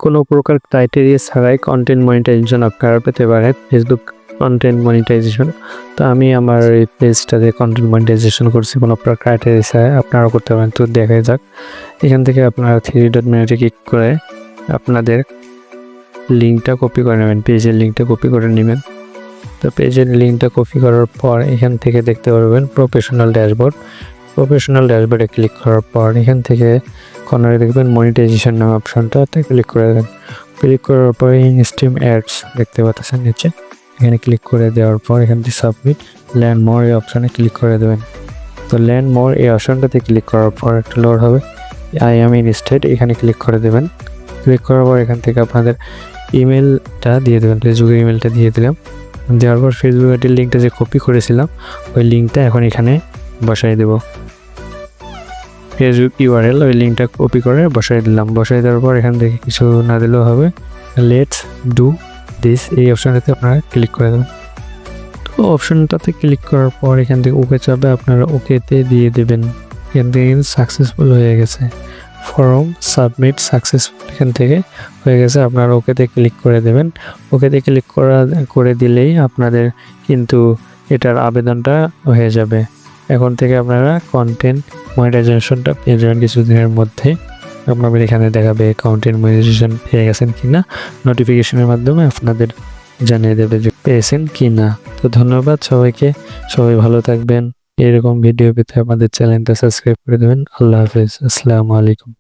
কোনো প্রকার ক্রাইটেরিয়া ছাড়াই কন্টেন্ট মনিটাইজেশন আপনারা পেতে পারেন, ফেসবুক কন্টেন্ট মনিটাইজেশন। তো আমি আমার এই পেজটাতে কন্টেন্ট মনিটাইজেশন করছি কোনো প্রকার ক্রাইটেরিয়া ছাড়াই, আপনারাও করতে পারেন। তো দেখা যাক, এখান থেকে আপনারা 3 ডট মেনুতে ক্লিক করে আপনাদের লিঙ্কটা কপি করে নেবেন, পেজের লিঙ্কটা কপি করে নেবেন। তো পেজের লিঙ্কটা কপি করার পর এখান থেকে দেখতে পারবেন প্রফেশনাল ড্যাশবোর্ড। প্রফেশনাল ড্যাশবোর্ডে ক্লিক করার পর এখান থেকে কর্নারে দেখবেন মনিটাইজেশন নাম অপশনটাতে ক্লিক করে দেবেন। ক্লিক করার পর ইনস্ট্রিম অ্যাডস দেখতে পাচ্ছেন নিচে, এখানে ক্লিক করে দেওয়ার পর এখান থেকে সাবমিট ল্যান্ড মোর এই অপশানে ক্লিক করে দেবেন। তো ল্যান্ড মোর এই অপশানটাতে ক্লিক করার পর একটা লোড হবে, আই এম ইন স্টেট, এখানে ক্লিক করে দেবেন। ক্লিক করার পর এখান থেকে আপনাদের ইমেলটা দিয়ে দেবেন, ফেসবুকের ইমেলটা দিয়ে দিলাম। দেওয়ার পর ফেসবুক আইডির লিঙ্কটা যে কপি করেছিলাম ওই লিঙ্কটা এখন এখানে বসাই দেব। ফেসবুক ইউআরএল ওই লিঙ্কটা কপি করে বসাই দিলাম। বসাই দেওয়ার পর এখান থেকে কিছু না দিলেও হবে, লেটস ডু দিস এই অপশানটাতে আপনারা ক্লিক করে দেবেন। তো অপশানটাতে ক্লিক করার পর এখান থেকে ওকে চাপে আপনারা ওকেতে দিয়ে দেবেন। এখান থেকে কিন্তু সাকসেসফুল হয়ে গেছে, ফর্ম সাবমিট সাকসেসফুল এখান থেকে হয়ে গেছে। আপনারা ওকেতে ক্লিক করে দেবেন। ওকেতে ক্লিক করে দিলেই আপনাদের কিন্তু এটার আবেদনটা হয়ে যাবে। এখন থেকে আপনারা কন্টেন্ট মনিটাইজেশনটা পেয়ে যাবেন কিছুদিনের মধ্যে। আপনাদের এখানে দেখাবে কন্টেন্ট মনিটাইজেশন পেয়ে গেছেন কিনা, নোটিফিকেশনের মাধ্যমে আপনাদের জানিয়ে দেবে যে পেয়েছেন কিনা। তো ধন্যবাদ সবাইকে, সবাই ভালো থাকবেন। এরকম ভিডিও পেতে আমাদের চ্যানেলটা সাবস্ক্রাইব করে দেবেন। আল্লাহ হাফেজ, আসসালামু আলাইকুম।